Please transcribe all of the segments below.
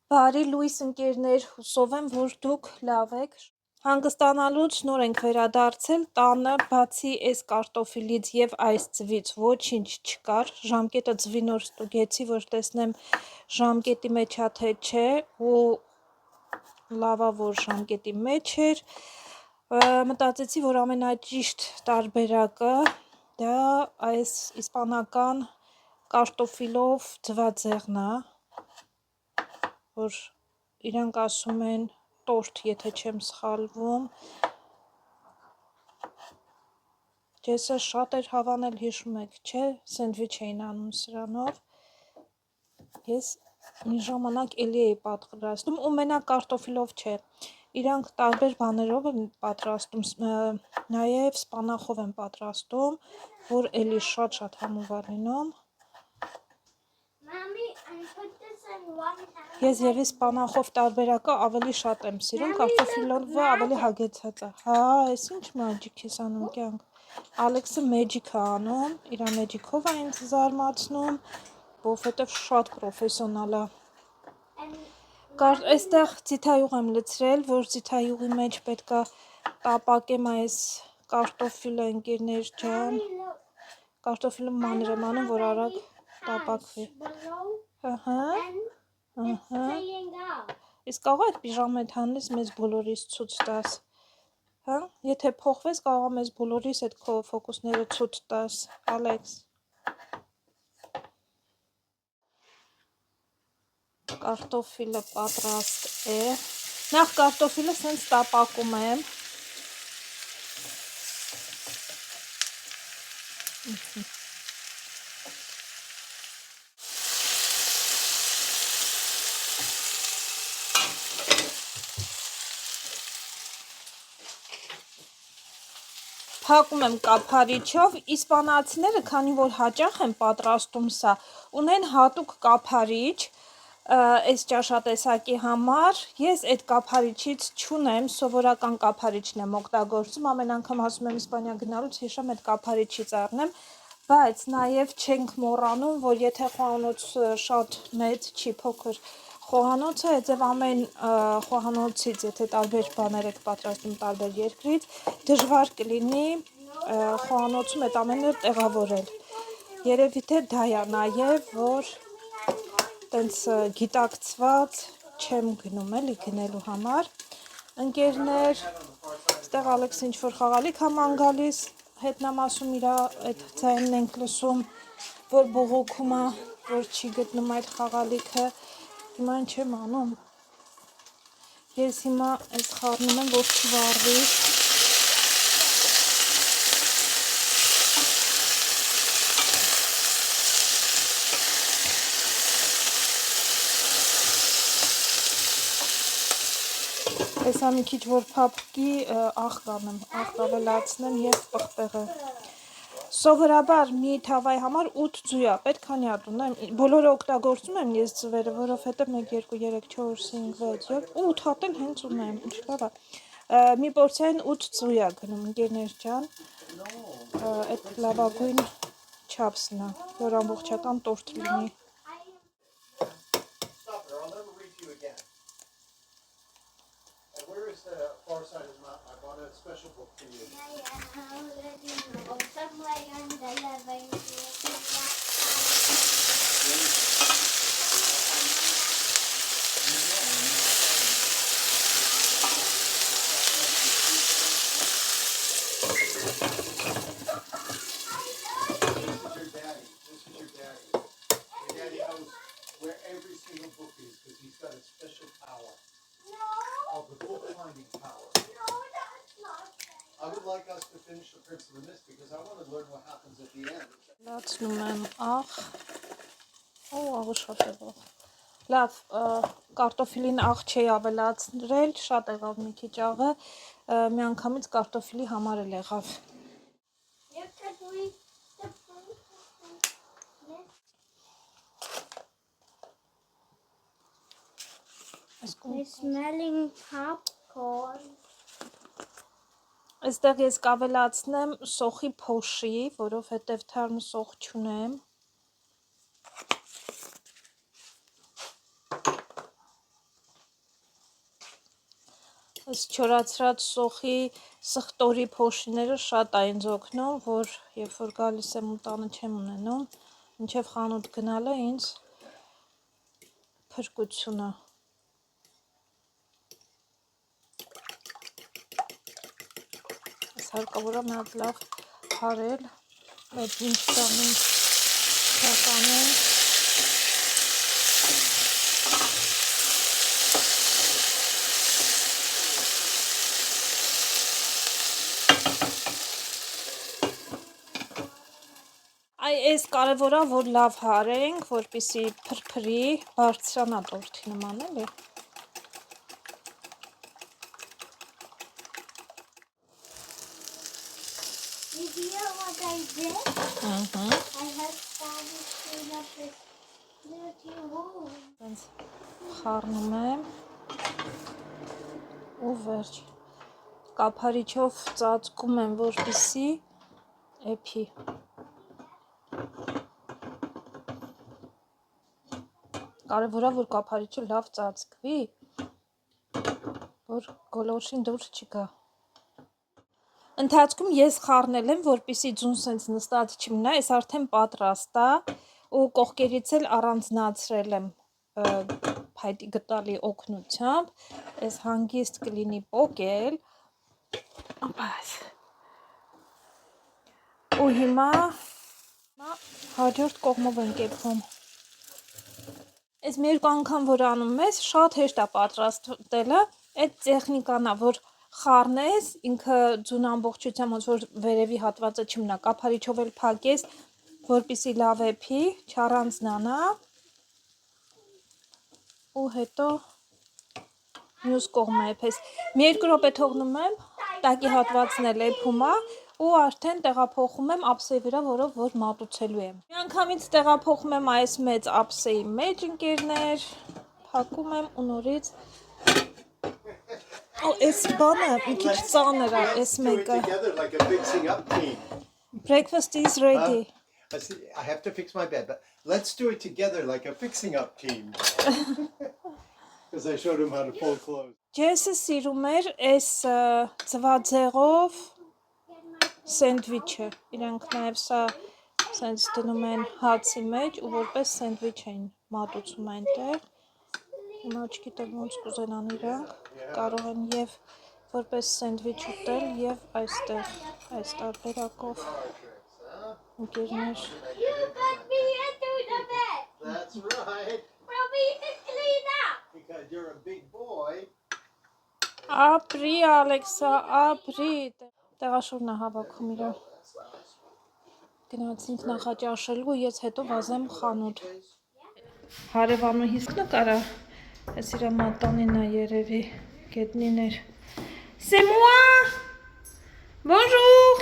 Բարի լույս ընկերներ, հուսով եմ, որ դուք լավ եք։ Հանգստանալուց նոր ենք վերադարձել տանը, բացի այս կարտոֆիլից եւ այս ձվից ոչինչ չկար։ Ժամկետը ձվի նոր ստուգեցի, որ տեսնեմ ժամկետի մեջ է թե չէ, ու լավա որ ժամկետի մեջ էր։ Մտածեցի, որ ամենաճիշտ տարբերակը դա այս իսպանական կարտոֆիլով ձվածեղն է, որ իրանք ասում են տորտ, եթե չեմ սխալվում։ Ջեսը շատ էր հավանել, հիշում եք, չէ, սենդվիչ էին անում սրանով։ Ես մի ժամանակ էլի էի պատրաստում, ու մենակ կարտոֆիլով չէ, իրանք տարբեր բաներով են պատրաստում, նաև սպանախով են պատրաստում, որ էլի շատ համով լինում։ Ես եւ իսպանախով տարբերակը ավելի շատ եմ սիրում, կարտոֆիլովը ավելի հագեցած է։ Հա, այս ինչ մաջիկ ես անում կյանք։ Ալեքսը մեջիկ է անում, իր մեջիկով է ինձ զարմացնում, որովհետեւ շատ պրոֆեսիոնալ է։ Այստեղ ձիթայուղ եմ լցրել, որ ձիթայուղի մեջ պետքա տապակեմ այս կարտոֆիլը, ընկերներ ջան։ Կարտոֆիլը մանր եմ անում, որ արագ տապակվի։ Ահա։ Իսկ կարող ես պիժամայդ հանես մեզ բոլորիս ցույց տաս։ Հա, եթե փոխվես, կարող ես մեզ բոլորիս այդ քո ֆոկուսները ցույց տաս, Ալեքս։ Կարտոֆիլը պատրաստ է։ Նախ կարտոֆիլը սենց տապակում եմ։ Փակում եմ կափարիչով, իսպանացիները, քանի որ հաճախ են պատրաստում սա, ունեն հատուկ կափարիչ, այս ճաշատեսակի համար, ես այդ կափարիչից չունեմ, սովորական կափարիչն եմ օգտագործում, ամեն անգամ ասում եմ Իսպանիա գնալուց հիշեմ այդ կափարիչից առնեմ, բայց նաև չենք մոռանում, որ եթե խոհանոցը շատ մեծ չի, փոքր խոհանոցը, այդտեղ ամեն խոհանոցից, եթե տարբեր բաներ եք պատրաստում տարբեր երկրից, դժվար կլինի խոհանոցում այդ ամենը տեղավորել։ Երևի թե դա է նաև, որ տենց գիտակցված չեմ գնում էլի գնելու համար։ Ընկերներ, այստեղ Ալեքսը ինչ-որ խաղալիք է ման գալիս, հետնամասում իր այդ ձայնն ենք լսում, որ բողոքում է, որ չի գտնում այդ խաղալիքը, հիմա ինչ եմ անում։ Ես հիմա այս խառնում եմ, որ չվառվի։ Հեսա մի քիչ որ փափկի, աղ ավելացնեմ եւ պղպեղը։ Սովորաբար մի թավայի համար 8 ձու է, պետք է նյարդ ունեմ, բոլորը օգտագործում եմ ես ձվերը, որովհետեւ 1, 2, 3, 4, 5, 6 եւ 8 հատ էլ հենց ունեմ, ինչ լավ է։ Մի պորցիային 8 ձու է գնում, ընկերներ ջան, այդ լավագույն չափսն է, որ ամբողջական տորտ լինի։ Where is the far side of the mountain? I bought a special book for you. This is your daddy. Your daddy knows where every single book is because he's got a special power. Of the book finding power. No, that's not right. I would like us to finish the Prince of the Mist because I want to learn what happens at the end. Լացնում եմ աղ, աղը շատ է աղ, լավ, կարտոֆիլին աղ չի ավելացրել, շատ եղավ մի քիչ աղը, մի անգամից կարտոֆիլի համար էլ եղավ։ We're smelling popcorn. Այստեղ ես կավելացնեմ սոխի փոշի, որովհետև թարմ սոխ չունեմ։ Այս չորացրած սոխի սխտորի փոշիները շատ է ինձ օգնում, որ երբ որ գալիս եմ ու տանը չեմ ունենում, մինչև խանութ գնալը ինձ փրկությունը։ Այս հարկավոր է մի հատ լավ հարել, այդ ինչ տանենք կականենք։ Այս կարևոր է, որ լավ հարենք, որպեսզի փրփրի, բարձրանա տորթի նման, էլի։ Did you know what I did? I have started clean up this dirty room. Այնց խառնում եմ ու վերջ։ Կափարիչով ծածկում եմ, որպեսզի էփի։ Կարևոր է, որ կափարիչը լավ ծածկվի, որ գոլորշին դուրս չգա։ Ընթացքում ես խառնել եմ, որպեսզի ձուն սենց նստած չմնա, այս արդեն պատրաստ է ու կողքերից էլ առանձնացրել եմ փայտի գտալի օգնությամբ, այս հանգիստ կլինի պոկել։ Ու հիմա հաջորդ կողմով ենք կեփում։ Այս մի երկու անգամ որ անում ես, շատ հեշտ է պատրաստելը, այդ տեխնիկան է, որ խառնես, ինքը ձուն ամբողջությամբ ոնց որ վերևի հատվածը չմնա, կափարիչով էլ փակես, որպեսզի լավ էփի, չառանձնանա, ու հետո մյուս կողմը էփես։ Մի երկու րոպե թողնում եմ, տակի հատվածն էլ էփում է, ու արդեն տեղափոխում եմ ափսեի վրա, որով որ մատուցելու եմ։ Միանգամից տեղափոխում եմ այս մեծ ափսեի մեջ, ընկերներ, փակում եմ ու նորից։ Այս բանը մի քիչ ծանր է, այս մեկը։ Breakfast is ready. I have to fix my bed, but let's do it together like a fixing up team. Because I showed him how to fold clothes. Ջեսը սիրում էր այս ձվածեղով սենդվիչը, իրանք նաև սա սենց դնում են հացի մեջ ու որպես սենդվիչ են մատուցում այնտեղ, հիմա չգիտեմ ոնց կուզենան իրանք, կարող են և որպես սենդվիչ ուտել և այստեղ, այս տարբերակով, ընկերներ։ You got me into the bed. That's right. Probably you can clean up. Because you're a big boy. Ապրի, Ալեքսա, ապրի, տեղաշորն է հավաքում իրա, գնացինք նախաճաշելու, ես հետո վազեմ խանութ, հարևանուհիս նկարա, ես իրա մատանին է երևի, գետնին էր, C'est moi, bonjour,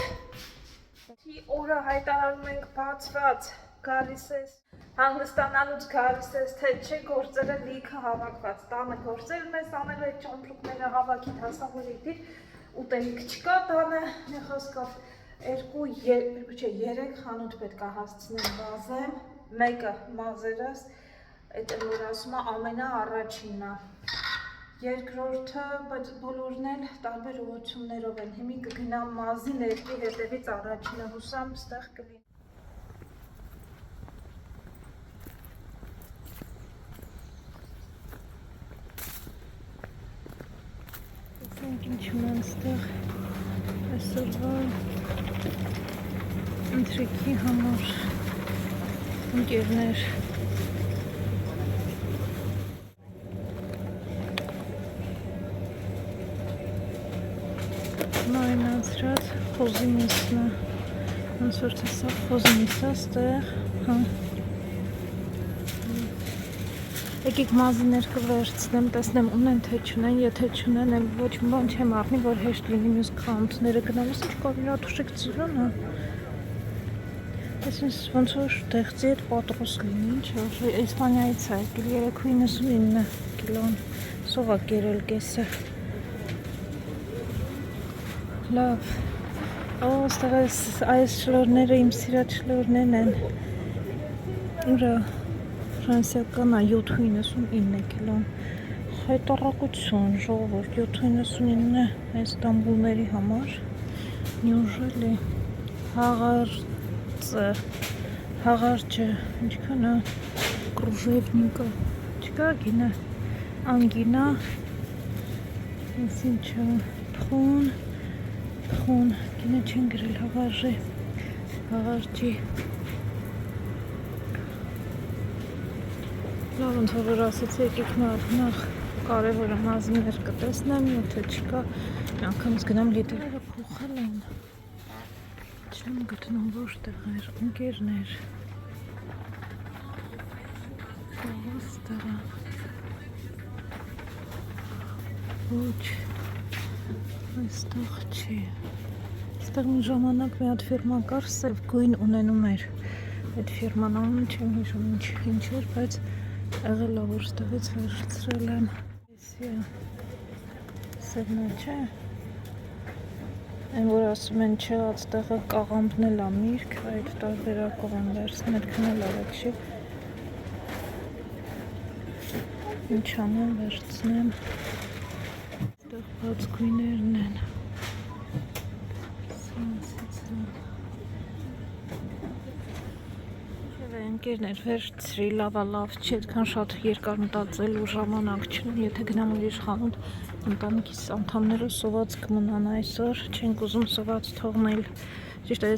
օրը հայտարարում ենք բացված, գալիս ես, հանգստանալուց գալիս ես, թե չէ գործերը լիքը հավաքված, տանը գործերն ես անել այդ ճամպրուկները հավաքիդ հասավորիքիր, ուտելիք չկա տանը, նեխոսկով 3 խանութ պետք է հասցնեմ վազեմ, մեկը մազերս, այդ որ ասում է ամենա առաջինն է, երկրորդը, բայց բոլորն էլ տարբեր ուղղություններով են, հիմի կգնամ մազի ներքի հետևից առաջինը հուսամ ստեղ կլինի։ Տեսնենք ինչ ունեն ստեղ այսօրվա ընթրիքի համար ընկերներ։ Մարինացրած խոզի միսն է, ոնց որ տեսա խոզի միսը ստեղ, եկեք մազի ներքը վերցնեմ, տեսնեմ ունեն թե չունեն, եթե չունեն էլ ոչ մի բան չեմ առնի, որ հեշտ լինի մյուս խանութները գնալիս, ինչ կար իրա թուշիկ ծիրան է, ես ոնց որ տեղցի հետ պատրոս լինի, ինչ որ Իսպանիայից է եկել 3.99 կիլոն, սով է կերել կեսը, լավ, ստեղ այս շլորները իմ սիրած շլորներն են, ուրա Ֆրանսիական է 7.99 կիլոն, հայտարարություն ժողովուրդ 79 այս Ստամբուլների համար նյուժելի հաղարջը ինչքան է կրուժևնիկը չկա գինը անգինա ինչը թխուն գինը չեն գրել հաղարջի լավ ոնց որ ասեցի եկեք նախ կարևորը մազիներ կտեսնեմ եթե չկա անգամից գնամ լիտերը փոխել են չեմ գտնում որտեղ էր ընկերներ կողոստերը ոչ այստեղ չի այստեղ մի ժամանակ մի հատ ֆիրմա կար սև գույն ունենում էր այդ ֆիրման անունը չեմ հիշում ինչ էր բայց եղել է որ ստեղից վերցրել եմ սևնա չէ այն որ ասում են չեղած տեղը կաղամբն էլ է միրգ այդ տարբերակով են վերցնել քնել արեք չի ինչ անեմ վերցնեմ այստեղ բաց գույներն են ընկերներ վերցրի լավ չի այդքան շատ երկար մտածելու ժամանակ չունեմ եթե գնամ ուրիշ խանութ ընտանիքիս անդամները սոված կմնան այսօր չենք ուզում սոված թողնել ճիշտ է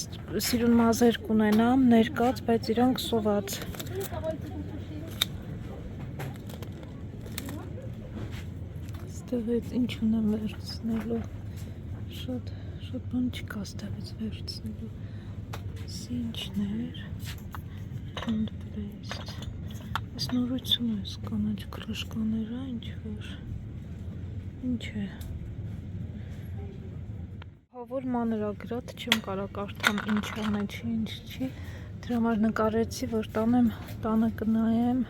սիրուն մազեր կունենամ ներկած բայց իրանք սոված ստեղից ինչ ունեմ վերցնելու շատ բան չկա ստեղից վերցնելու սինչներ and paste. Այս նորություն է կանաչ կրշկաները, ինչ է։ Հավոր մանրագրատ չեմ կարող կարդամ ինչ անեցի, ինչ չի։ Դրա համար նկարեցի, որ տանը կնայեմ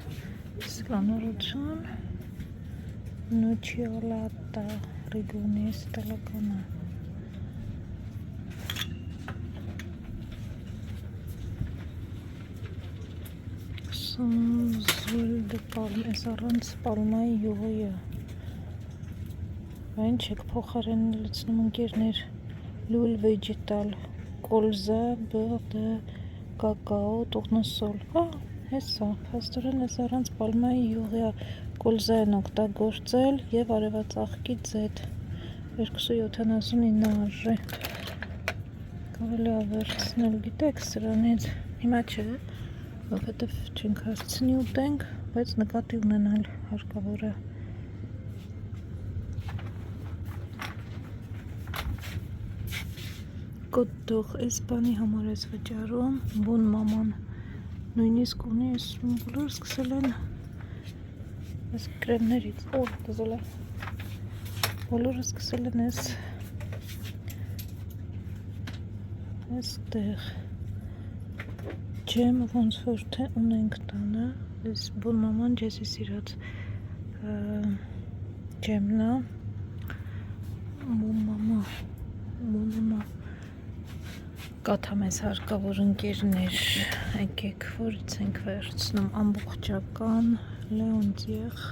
սկանորություն Նուչիոլատա Ռիգունի ստելականը։ Զույլ դե պալմ, ես առանց պալմայի յուղոյը այն չեք փոխարեն լցնում ընկերներ լուլ վեջիտալ կոլզա բեղ դե կակաո տողնոսոլ հեսա փաստորեն ես առանց պալմայի յուղոյը կոլզա են օգտագործել և արևածաղկի ձետ 279 արժե կարելի է վերցնել գիտեք սրանից հիմա չէ որովհետև չենք հասցնի ուտենք, բայց նկատի ունենալ հարկավոր է։ Կոթող այս բանի համար ես վճարում, բուն մաման նույնիսկ ունի այս բոլոր սկսել են այս կրեմներից, դզոլ է, բոլորը սկսել են այս տեղ ջեմ ոնց որ թե ունենք տանը այս բուն մաման ջեսի սիրած ջեմն է բուն մամա կաթա մեզ հարկավոր ընկերներ եկեք որից ենք վերցնում ամբողջական լեոնտիեղ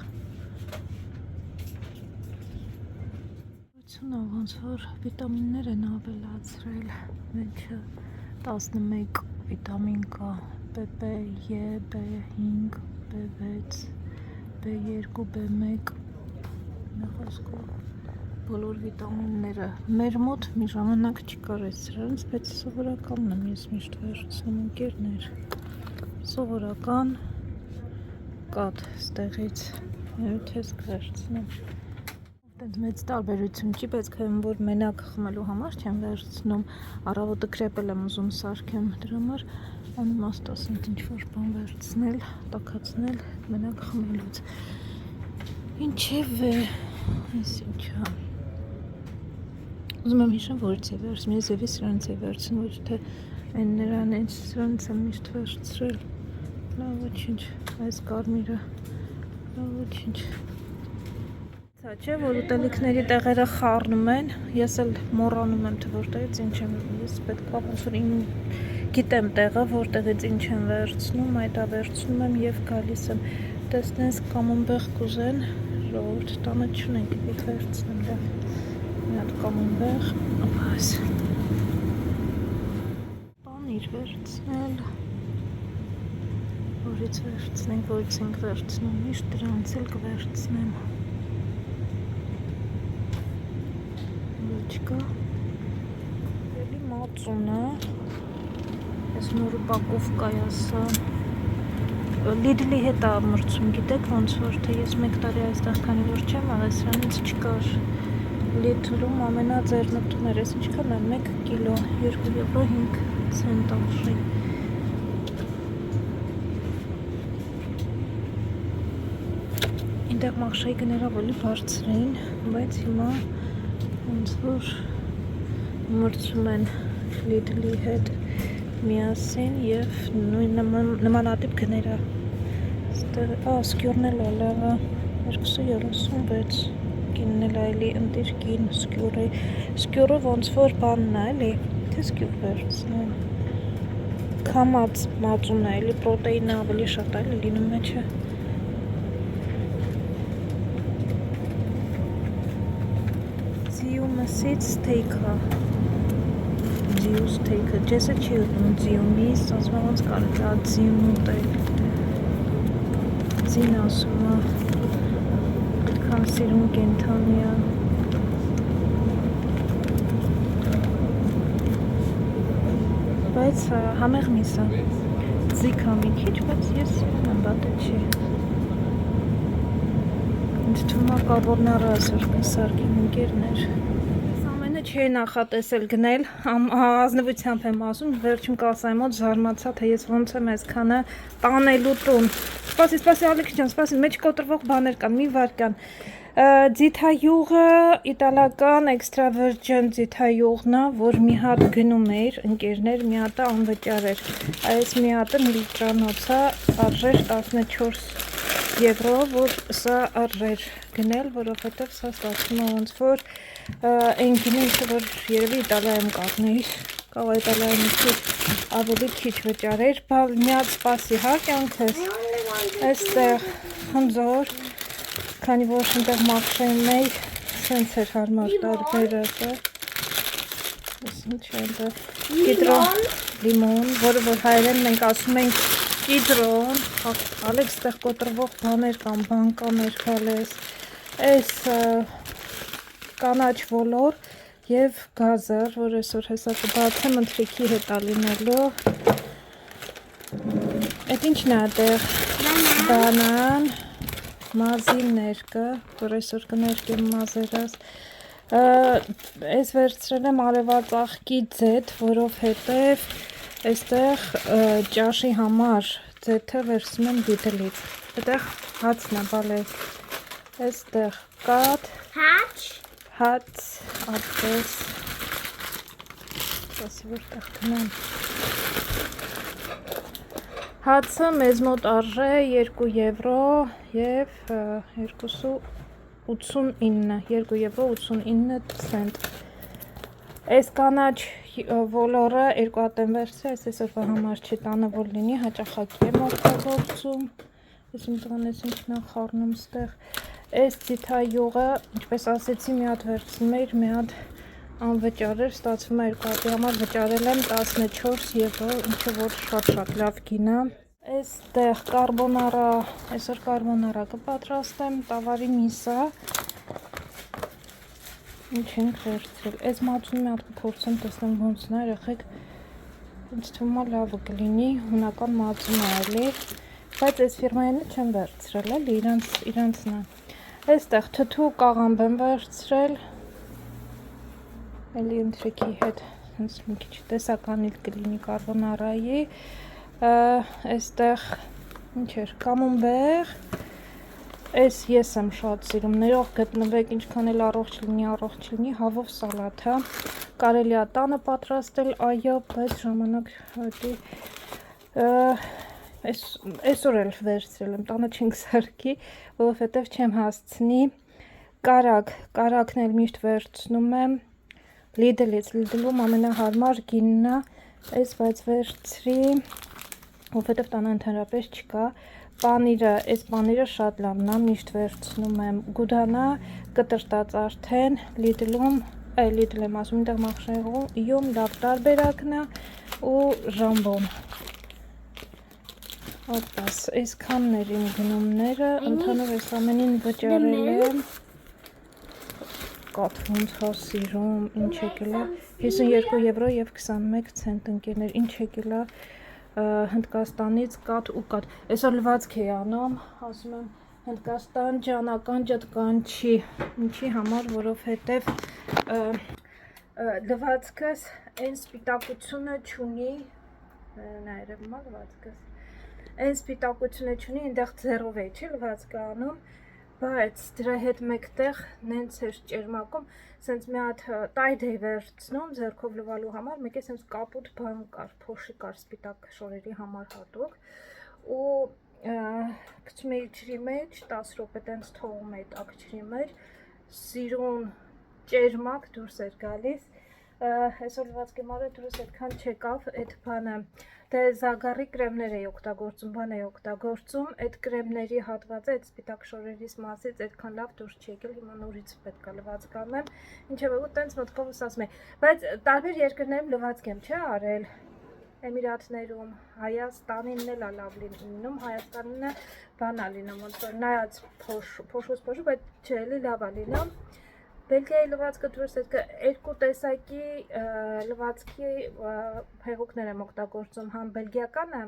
ոնց որ վիտամիններ են ավելացրել մեջը 11 վիտամին կա PP, E, B5, B6, B2, B1 խոսքով բոլոր վիտամինները մեր մոտ մի ժամանակ չկար այս սրանց, բայց սովորականն եմ ես միշտ վերցնում ընկերներ սովորական կաթ ստեղից ես կվերցնեմ այդպես մեծ տարբերություն չի, բայց քայմ որ մենակ խմելու համար չեմ վերցնում առավոտը կրեպել եմ ուզում սարքեմ դրա համար անիմաստասնիտ ինչ-որ բան վերցնել, տաքացնել մենակ խմելուց ինչև է այս ինչա ուզում եմ հիշեմ որից է վերցնում ես եվի սրանց է վերցնում ոչ թե այն նրան այս սրանց եմ միշտ վերցրել լավ ոչինչ այս կարմիրը լավ ոչինչ չէ որ ուտելիքների տեղերը խառնում են ես էլ մոռանում եմ թե որտեղից ինչ եմ ես պետք է ոնց որ գիտեմ տեղը որտեղից ինչ եմ վերցնում այդ վերցնում եմ եւ գալիս եմ տեսնես կամոնբեղ կուզեն ժողովուրդ տանը չունենք պիտի վերցնեմ լավ մի հատ կամումբեղ ապաս պանիր վերցնել որից վերցնենք որից ենք վերցնում միշտ դրանց էլ կվերցնեմ չկա էլի մածունը այս նոր ուպակովկայ ասա Լիդլի հետ է մրցում, գիտեք ոնց որ թե ես մեկ տարի այստեղ քանի որ չեմ աղել, սրանից չկար Լիդլում ամենաձեռնտուն էր, ես ինչքան է 1 կիլո 2 եվրո 5 ցենտ արժի Այնտեղ մաղշայի գները ավելի բարձր էին, բայց հիմա ոնց որ մրցում են Լիդլի հետ միասին և նմանատիպ գները սկյուրն էլ ալավը 276 կինն էլ այլի ընտիր կին սկյուրը ոնց որ բանն է էլի թե սկյուր վերցնեմ կամած մածուն է էլի պրոտեինը ավելի շատ է էլի լինում մեջը ձիու մսից ստեյքա ձիու ստեյքը ջեսը չի ուտում ձիումից ասում ոնց կարելի է ձիուն ուտել ձին ասում է այդքան սիրուն կենդանի է բայց համեղ միս է ձիքա մի քիչ բայց ես սիրում եմ բատը չի ինձ թվում է կարբոնարա սարքին ընկերներ Չէի նախատեսել գնել, ազնվությամբ եմ ասում, վերջում կասայի մոտ զարմացա, թե ես ոնց եմ այսքանը տանելու տուն։ Սպասի, Ալեքս ջան, սպասի, մեջ կոտրվող բաներ կան, մի վայրկյան։ Ձիթայուղը իտալական extra virgin ձիթայուղն է, որ մի հատ գնում էր, ընկերներ, մի հատը անվճար էր։ Այս մի հատը միլիտրանոց է, արժեր 14 եվրո, որ սա արժեր գնել, որովհետև սա ստացվում է ոնց որ այն գինը, որ երևի Իտալիայում կառներ, կարող է Իտալիայում ավելի քիչ վճարեր, մի հատ սպասի հա կյանքս, այստեղ խնձոր, քանի որ այնտեղ մաքրային մեկ, սենց էր հարմար տարբերը, կիտրոն, լիմոն, որը որ հայերեն մենք ասում ենք կիտրոն, ալեք ստեղ կոտրվող բաներ կամ բանկաներ կալես, այս կանաչ ոլոր և գազար, որ այսօր հեսա կբացեմ ընթրիքի հետ ալինելու Այդ ինչն է այդեղ բանան, մազիներ կը, որ այսօր կներկեմ մազերս Այս վերցրել եմ արևածաղկի ձեթ, որով հետև այստեղ ճաշի համար ձեթը վերցնում եմ դիտելից Այդեղ հացն է բալեք Այստեղ կատ Հաց, ատպես Սպասի որտեղ տնեմ Հացը մեզ մոտ արժե 2 եվրո և 2 եվրո 89 ցենտ Այս կանաչ ոլորը 2 հատ եմ վերցրել, այս այսօրվա համար չի տանը որ լինի, հաճախակի եմ օգտագործում Ես իմ տղանես ինչն է խառնում ստեղ Այս ձիթայուղը, ինչպես ասեցի, մի հատ վերցնում էիր, մի հատ անվճար էր, ստացվում է 2 հատի համար վճարել եմ 14 եվրո, ինչը որ շատ լավ գին է Այստեղ կարբոնարա, այսօր կարբոնարա կպատրաստեմ, տավարի միսա Ինչ ենք վերցրել, այս մածուն մի հատ կփորձեմ տեսնեմ ոնց նա երեխեք ինձ թվում է լավը կլինի, հունական մածուն է էլի Բայց այս ֆիրմայինը չեմ վերցրել, էլի իրանցն է Այստեղ թթու կաղամբ եմ վերցրել Էլի ընթրիքի հետ մի քիչ տեսական իլ կլինի կարբոնարայի Այստեղ ինչ էր, կամումբեղ Այս ես եմ շատ սիրում, ներող գտնվեք ինչքան էլ առողջ լինի, հավով սալաթը Կարելի է տանը պատրաստել, այո, բայց ժամանակ Այսօր էլ վերցրել եմ, տանը չենք սարքի, որովհետև չեմ հասցնի Կարակն էլ միշտ վերցնում եմ Լիդլից, Լիդլում ամենահարմար գինն է Այս բայց վերցրի, որովհետև տանը ընդհանրապես չկա Պանիրը, այս պանիրը շատ լավն է, միշտ վերցնում եմ գուդանա, կտրտած արդեն, Lidl-ում, Lidl եմ ասում, այնտեղ մախշերում լավ տարբերակն է ու ժամբոն։ Ապաս, այսքանն էր իմ գնումները, ընդհանուր այս ամենին վճարել եմ, կաթ ոնց սիրում, ինչ եկել է, 52 եվրո և 21 ցենտ ընկերներ, ինչ եկել է Հնդկաստանից կաթ ու կաթ, այսօր լվացք էի անում, ասում եմ Հնդկաստան ջանական ջտկան չի, ինչի համար, որովհետև լվացքս այն սպիտակությունը չունի, նա երևում է լվացքս, այն սպիտակությունը չունի, այնտեղ ձեռով էի չի լվացքը անում, բայց դրա հետ մեկտեղ նենց էր ճերմակում, սենց մի հատ տայդ էի վերցնում ձեռքով լվալու համար, մեկ է սենց կապուտ բան կար, փոշի կար սպիտակ շորերի համար հատուկ ու գցում էի ջրի մեջ, 10 րոպե տենց թողում էի տաք ջրի մեջ, սիրուն ճերմակ դուրս էր գալիս, այսօր լվացքի մարը դուրս այդքան չեկավ, այդ բանը, դե զագարի կրեմներ էի օգտագործում, բան էի օգտագործում, այդ կրեմների հատվածը, այդ սպիտակ շորերից մասից այդքան լավ դուրս չի եկել, հիմա նորից պետք է լվացք անեմ, ինչևէ ու տենց մտքովս ասում եմ, բայց տարբեր երկրներում լվացք եմ չէ արել, Էմիրատներում, Հայաստանինն էլ լավ լինում, Հայաստանինը բան է լինում, ոնց որ նայած փոշուս, բայց չէ, էլի լավ է լինում, Բելգիայի լվացքը դուրս երկու տեսակի լվացքի հեղուկներ եմ օգտագործում, համ բելգիականը,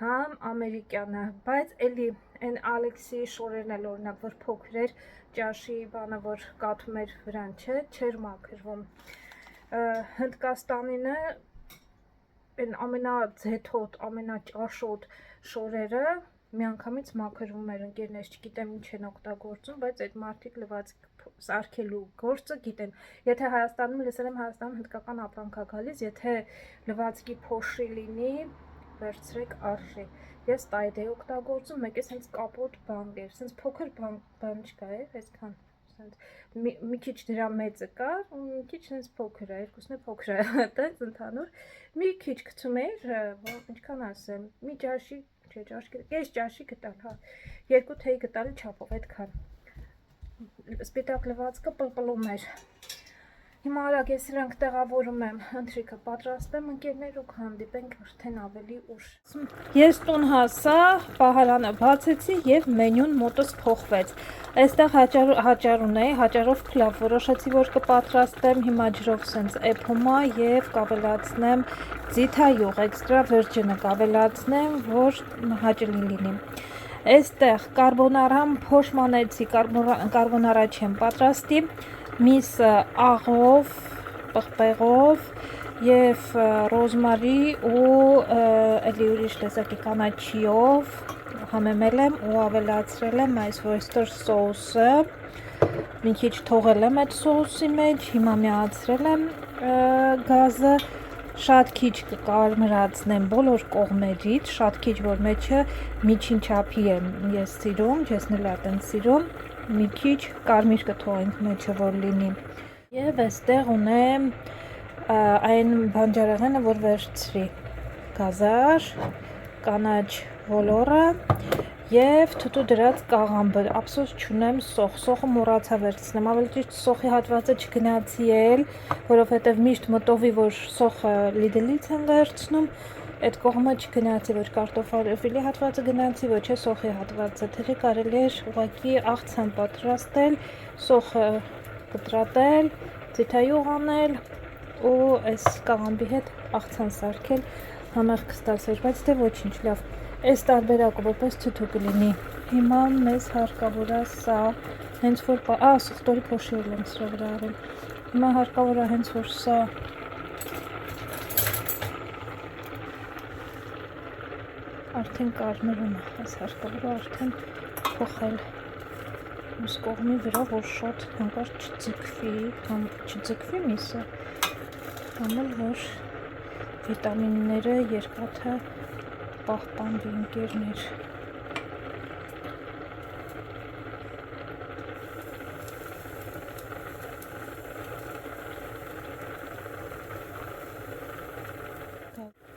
համ ամերիկյանը, բայց էլի այն Ալեքսի շորերն էլ օրինակ, որ փոքր էր, ճաշի բանը, որ կաթում էր վրան չէ, չէր մաքրվում, Հնդկաստանինը այն ամենաձեթոտ, ամենաճաշոտ շորերը միանգամից մաքրվում էր ընկերներ, չգիտեմ ինչ են օգտագործում, բայց այդ մարդիկ լվացք սարքելու գործը գիտեն, եթե Հայաստանում լսել եմ Հայաստանում հնդկական ապրանք է գալիս, եթե լվացքի փոշի լինի, վերցրեք արժի, ես տայդ էի օգտագործում, մեկ է սենց կապոտ բան էր, սենց փոքր բան չկա է, այսքան, մի քիչ դրա մեծը կար, ու մի քիչ սենց փոքր է, երկուսն է փոքր է, տենց ընդհանուր, մի քիչ գցում էր, ինչքան ասեմ, մի ճաշի, չէ ճաշի, կես ճաշի գտալ, հա, երկու թեյ գտալի չափով, այդքան, սպիտակ լվացքը պլպլում էր, հիմա արագ ես իրանք տեղավորում եմ, ընթրիքը պատրաստեմ ընկերներ ու կհանդիպենք արդեն ավելի ուշ։ Ես տուն հասա, պահարանը բացեցի և մենյուն մոտս փոխվեց, այստեղ հաճար ունեի, հաճարով փլավ, որոշեցի, որ կպատրաստեմ հիմա ջրով սենց էփոմա և կավելացնեմ ձիթա յուղ, էքստրա վերջինը կավելացնեմ, որ հաճելի լինի։ Այստեղ կարբոնարան փոշմանեցի, կարբոնարա չեմ պատրաստի, միսը աղով, պղպեղով և ռոզմարի ու էլի ուրիշ տեսակի կանաչիով համեմել եմ ու ավելացրել եմ այս ոյստեր սոուսը, մի քիչ թողել եմ այդ սոուսի մեջ, հիմա միացրել եմ գազը, շատ քիչ կկարմրացնեմ բոլոր կողմերից, շատ քիչ, որ մեջը միջին չափի եմ ես սիրում, ջեսն էլ ատեն սիրում, մի քիչ կարմիր կթողենք մեջը, որ լինի։ Եվ այստեղ ունեմ այն բանջարեղենը, որ վերցրի գազար, կանաչ ոլորը և թութու դրած կաղամբը, ափսոս չունեմ սոխը մոռացա վերցնեմ, ավելի ճիշտ սոխի հատվածը չգնացի էլ, որովհետև միշտ մտովի, որ սոխը Lidl-ից եմ վերցնում, այդ կողմը չգնացի, ոչ կարտոֆիլի հատվածը գնացի, ոչ է սոխի հատվածը, թերի կարելի էր ուղղակի աղցան պատրաստել, սոխը կտրատել, ձիթայուղ անել ու այս կաղամբի հետ աղցան սարքել, համեղ կստացվեր, բայց դե ոչինչ, լավ, այս տարբերակը որպես թութու կլինի, հիմա մեզ հարկավոր է սա, հենց որ, սխտորի փոշի էլ եմ սրա վրա արել, հիմա հարկավոր է հենց որ սա արդեն կարմրում է, այս հարկավոր է արդեն փոխել մյուս կողմի վրա, որ շատ հանկարծ չձգվի միսը, համ էլ որ վիտամինները երկաթը պահպանվի ընկերներ։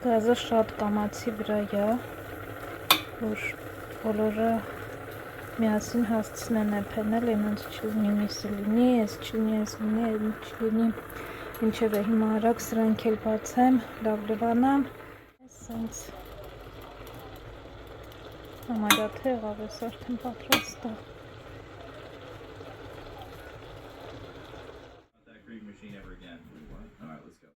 Գազը շատ կամացի վրա է, որ բոլորը միասին հասցնեն էփենել, այնց չլինի միսը լինի, ես չլինի, ես լինի, այն չլինի, ինչևէ հիմա արագ սրանք էլ բացեմ, լավ լվանամ, այսենց համարյա թե եղավ ես արդեն պատրաստ է։ That Greek machine ever again. All right, let's go.